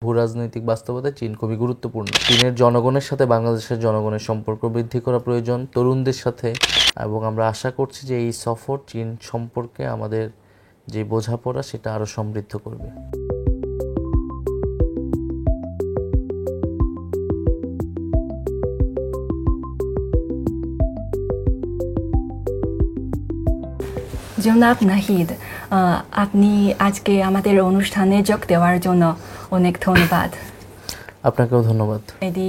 ভূরাজনৈতিক বাস্তবতায় চীন খুবই গুরুত্বপূর্ণ। চীনের জনগণের সাথে বাংলাদেশের জনগণের সম্পর্ক বৃদ্ধি করা প্রয়োজন তরুণদের সাথে, এবং আমরা আশা করছি যে এই সফর চীন সম্পর্কে আমাদের যে বোঝাপড়া সেটা আরও সমৃদ্ধ করবে। জনাব নাহিদ, আপনি আজকে আমাদের অনুষ্ঠানে যোগ দেওয়ার জন্য অনেক ধন্যবাদ। আপনাকেও ধন্যবাদ। এটি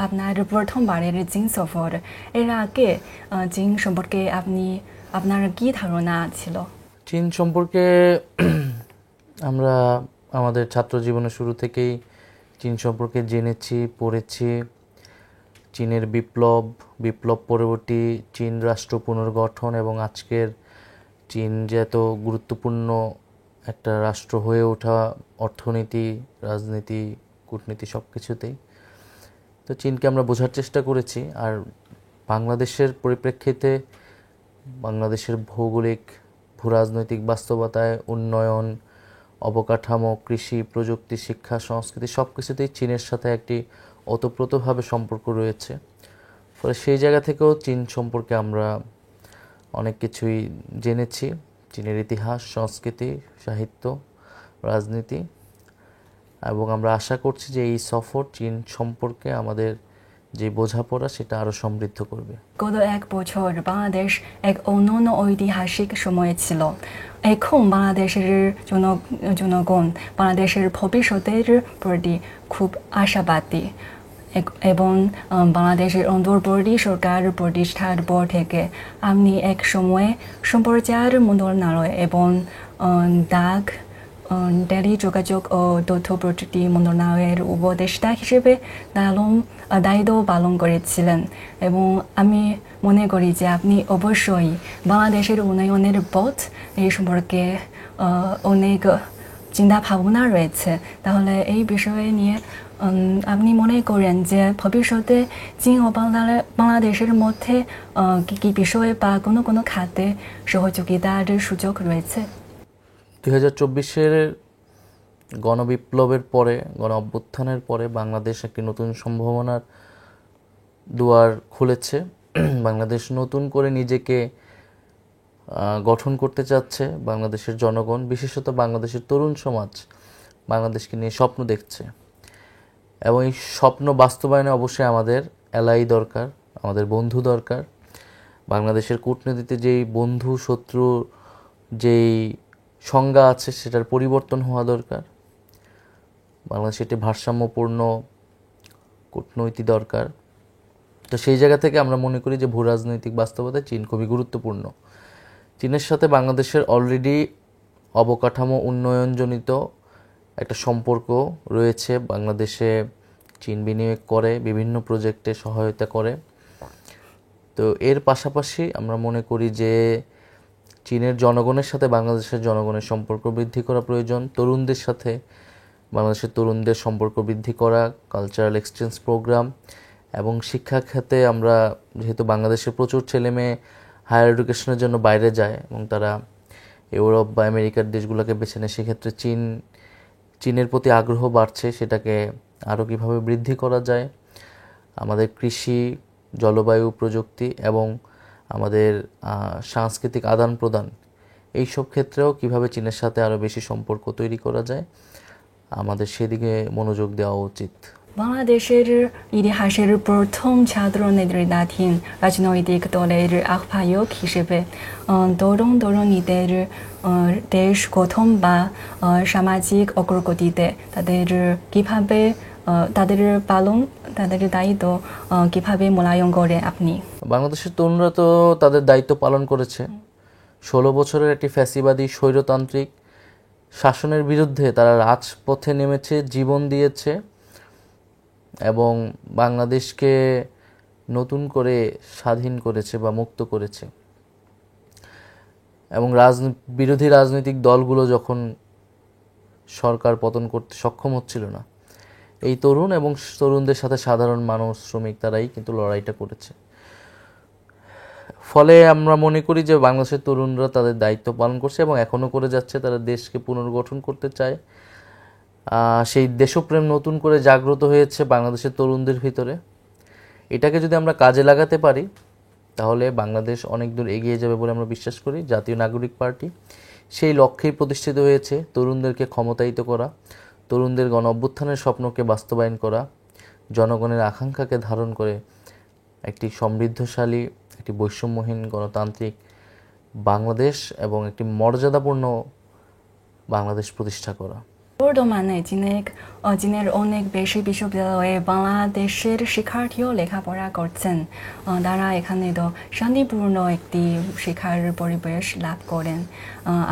আপনার প্রথমবারের চীন সফর। এর আগে চীন সম্পর্কে আপনার কি ধারণা ছিল? চীন সম্পর্কে আমরা আমাদের ছাত্র জীবনের শুরু থেকেই চীন সম্পর্কে জেনেছি, পড়েছি। চীনের বিপ্লব পরবর্তী চীন রাষ্ট্র পুনর্গঠন এবং আজকের চীন যে এত গুরুত্বপূর্ণ একটা রাষ্ট্র হয়ে ওঠা, অর্থনীতি, রাজনীতি, কূটনীতি সব কিছুতেই। তো চীনকে আমরা বোঝার চেষ্টা করেছি। আর বাংলাদেশের পরিপ্রেক্ষিতে বাংলাদেশের ভৌগোলিক ভূরাজনৈতিক বাস্তবতায় উন্নয়ন, অবকাঠামো, কৃষি, প্রযুক্তি, শিক্ষা, সংস্কৃতি সব কিছুতেই চীনের সাথে একটি ওতপ্রোতভাবে সম্পর্ক রয়েছে। ফলে সেই জায়গা থেকেও চীন সম্পর্কে আমরা অনেক কিছুই জেনেছি। চীনের ইতিহাস, সংস্কৃতি, সাহিত্য, রাজনীতি, এবং আমরা আশা করছি যে এই সফর চীন সম্পর্কে আমাদের যে বোঝাপড়া সেটা আরও সমৃদ্ধ করবে। গত এক বছর বাংলাদেশ এক অনন্য ঐতিহাসিক সময়ে ছিল। এখন বাংলাদেশের জনগণ বাংলাদেশের ভবিষ্যতের প্রতি খুব আশাবাদী, এবং বাংলাদেশের অন্তর্বর্তী সরকার প্রতিষ্ঠার পর থেকে আপনি এক সময়ে সম্প্রচার মন্ত্রণালয় এবং ডাক, টেলিযোগাযোগ ও তথ্য প্রযুক্তি মন্ত্রণালয়ের উপদেষ্টা হিসেবে দায়িত্ব পালন করেছিলেন, এবং আমি মনে করি যে আপনি অবশ্যই বাংলাদেশের উন্নয়নের পথ এই সম্পর্কে অনেক চিন্তা ভাবনা রয়েছে। তাহলে এই বিষয়ে নিয়ে আপনি মনে করেন যে ভবিষ্যতে চীন ও বাংলাদেশের মধ্যে কি বিষয়ে বা কোনো খাতে সহযোগিতার সুযোগ রয়েছে? 2024-এর গণবিপ্লবের পরে, গণ অভ্যুত্থানের পরে বাংলাদেশ একটি নতুন সম্ভাবনার দুয়ার খুলেছে। বাংলাদেশ নতুন করে নিজেকে গঠন করতে চাচ্ছে। বাংলাদেশের জনগণ, বিশেষত বাংলাদেশের তরুণ সমাজ বাংলাদেশকে নিয়ে স্বপ্ন দেখছে, এবং এই স্বপ্ন বাস্তবায়নে অবশ্যই আমাদের এলাই দরকার, আমাদের বন্ধু দরকার। বাংলাদেশের কূটনীতিতে যেই বন্ধু শত্রু যেই সংজ্ঞা আছে সেটার পরিবর্তন হওয়া দরকার। বাংলাদেশে একটি ভারসাম্যপূর্ণ কূটনৈতিক দরকার। তো সেই জায়গা থেকে আমরা মনে করি যে ভূরাজনৈতিক বাস্তবতায় চীন খুবই গুরুত্বপূর্ণ। চীনের সাথে বাংলাদেশের অলরেডি অবকাঠামো উন্নয়নজনিত একটা সম্পর্ক রয়েছে। বাংলাদেশে চীন বিনিয়োগ করে, বিভিন্ন প্রজেক্টে সহায়তা করে। তো এর পাশাপাশি আমরা মনে করি যে চীনের জনগণের সাথে বাংলাদেশের জনগণের সম্পর্ক বৃদ্ধি করা প্রয়োজন তরুণদের সাথে। বাংলাদেশের তরুণদের সম্পর্ক বৃদ্ধি করা, কালচারাল এক্সচেঞ্জ প্রোগ্রাম, এবং শিক্ষা খাতে আমরা যেহেতু বাংলাদেশের প্রচুর ছেলেমেয়ে হায়ার এডুকেশনের জন্য বাইরে যায় এবং তারা ইউরোপ বা আমেরিকার দেশগুলোকে বেছে নেয়, সেক্ষেত্রে চীনের প্রতি আগ্রহ বাড়ছে। সেটাকে আরও কীভাবে বৃদ্ধি করা যায়, আমাদের কৃষি, জলবায়ু, প্রযুক্তি এবং আমাদের সাংস্কৃতিক আদান প্রদান, এইসব ক্ষেত্রেও কিভাবে চীনের সাথে আরও বেশি সম্পর্ক তৈরি করা যায়, আমাদের সেদিকে মনোযোগ দেওয়া উচিত। বাংলাদেশের ইতিহাসের প্রথম ছাত্র নেতৃত্বাধীন রাজনৈতিক দলের আহ্বায়ক হিসেবে তরুণীদের দেশ গঠন বা সামাজিক অগ্রগতিতে তাদের দায়িত্ব কিভাবে মূল্যায়ন করে আপনি? বাংলাদেশের তরুণরা তো তাদের দায়িত্ব পালন করেছে। 16 বছরের একটি ফ্যাসিবাদী স্বৈরতান্ত্রিক শাসনের বিরুদ্ধে তারা রাজপথে নেমেছে, জীবন দিয়েছে, এবং বাংলাদেশকে নতুন করে স্বাধীন করেছে বা মুক্ত করেছে। এবং বিরোধী রাজনৈতিক দলগুলো যখন সরকার পতন করতে সক্ষম হচ্ছিল না, এই তরুণ এবং তরুণদের সাথে সাধারণ মানুষ, শ্রমিক, তারাই কিন্তু লড়াইটা করেছে। ফলে আমরা মনে করি যে বাংলাদেশের তরুণরা তাদের দায়িত্ব পালন করছে এবং এখনও করে যাচ্ছে। তারা দেশকে পুনর্গঠন করতে চায়, সেই দেশপ্রেম নতুন করে জাগ্রত হয়েছে বাংলাদেশের তরুণদের ভিতরে। এটাকে যদি আমরা কাজে লাগাতে পারি তাহলে বাংলাদেশ অনেক দূর এগিয়ে যাবে বলে আমরা বিশ্বাস করি। জাতীয় নাগরিক পার্টি সেই লক্ষ্যেই প্রতিষ্ঠিত হয়েছে, তরুণদেরকে ক্ষমতায়িত করা, তরুণদের গণ অভ্যুত্থানের স্বপ্নকে বাস্তবায়ন করা, জনগণের আকাঙ্ক্ষাকে ধারণ করে একটি সমৃদ্ধশালী, একটি বৈষম্যহীন গণতান্ত্রিক বাংলাদেশ এবং একটি মর্যাদাপূর্ণ বাংলাদেশ প্রতিষ্ঠা করা। বর্তমানে চীনের অনেক বেশি বিশ্ববিদ্যালয়ে বাংলাদেশের শিক্ষার্থীও লেখাপড়া করছেন। তারা এখানে তো শান্তিপূর্ণ একটি শিক্ষার পরিবেশ লাভ করেন।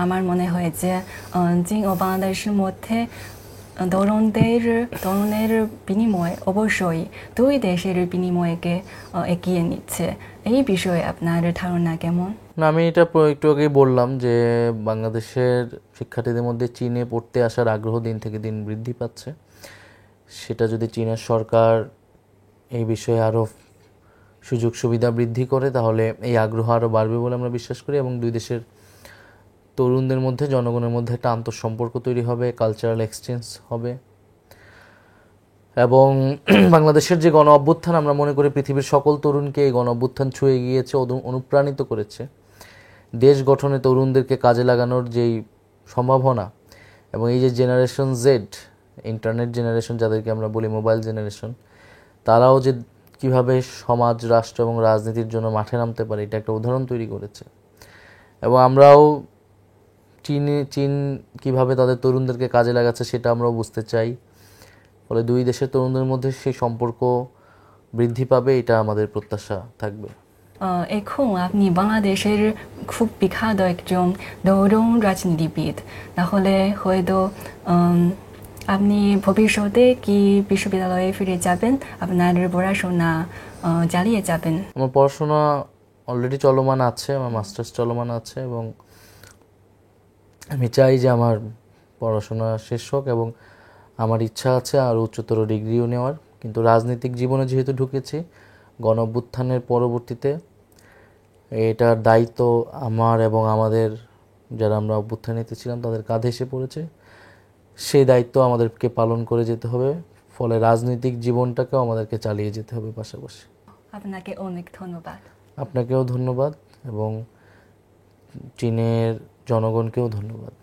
আমার মনে হয় যে চীন ও বাংলাদেশের মধ্যে তরুণের বিনিময় অবশ্যই দুই দেশের বিনিময়কে এগিয়ে নিচ্ছে। এই বিষয়ে আপনার ধারণা কেমন? না, আমি এটা একটু আগেই বললাম যে বাংলাদেশের শিক্ষার্থীদের মধ্যে চীনে পড়তে আসার আগ্রহ দিন থেকে দিন বৃদ্ধি পাচ্ছে। সেটা যদি চীনের সরকার এই বিষয়ে আরও সুযোগ সুবিধা বৃদ্ধি করে তাহলে এই আগ্রহ আরও বাড়বে বলে আমরা বিশ্বাস করি, এবং দুই দেশের তরুণদের মধ্যে, জনগণের মধ্যে একটা আন্তঃসম্পর্ক তৈরি হবে, কালচারাল এক্সচেঞ্জ হবে। এবং বাংলাদেশের যে গণ অভ্যুত্থান, আমরা মনে করি পৃথিবীর সকল তরুণকে এই গণ অভ্যুত্থান ছুঁয়ে গিয়েছে, অনুপ্রাণিত করেছে। দেশ গঠনে তরুণদেরকে কাজে লাগানোর যেই সম্ভাবনা, এবং এই যে জেনারেশন জেড, ইন্টারনেট জেনারেশন যাদেরকে আমরা বলি, মোবাইল জেনারেশন, তারাও যে কিভাবে সমাজ, রাষ্ট্র এবং রাজনীতির জন্য মাঠে নামতে পারে, এটা একটা উদাহরণ তৈরি করেছে। এবং আমরাও চীন কিভাবে তাদের তরুণদেরকে কাজে লাগাচ্ছে সেটা আমরাও বুঝতে চাই। ফলে দুই দেশের তরুণদের মধ্যে সেই সম্পর্ক বৃদ্ধি পাবে, এটা আমাদের প্রত্যাশা থাকবে। এখন আপনি বাংলাদেশের খুব বিখ্যাত একজন তরুণ রাজনীতিবিদ, তাহলে হয়তো আপনি ভবিষ্যতে কি বিশ্ববিদ্যালয়ে ফিরে যাবেন, আপনার পড়াশোনা চালিয়ে যাবেন? আমার পড়াশোনা অলরেডি চলমান আছে, আমার মাস্টার্স চলমান আছে, এবং আমি চাই যে আমার পড়াশোনা শেষ হোক, এবং আমার ইচ্ছা আছে আর উচ্চতর ডিগ্রিও নেওয়ার। কিন্তু রাজনৈতিক জীবনে যেহেতু ঢুকেছি গণ অভ্যুত্থানের পরবর্তীতে, এটার দায়িত্ব আমার এবং আমাদের যারা আমরা অভ্যুত্থানে ছিলাম তাদের কাঁধে এসে পড়েছে। সেই দায়িত্ব আমাদেরকে পালন করে যেতে হবে, ফলে রাজনৈতিক জীবনটাকেও আমাদেরকে চালিয়ে যেতে হবে পাশাপাশি। আপনাকে অনেক ধন্যবাদ। আপনাকেও ধন্যবাদ, এবং চীনের জনগণকেও ধন্যবাদ।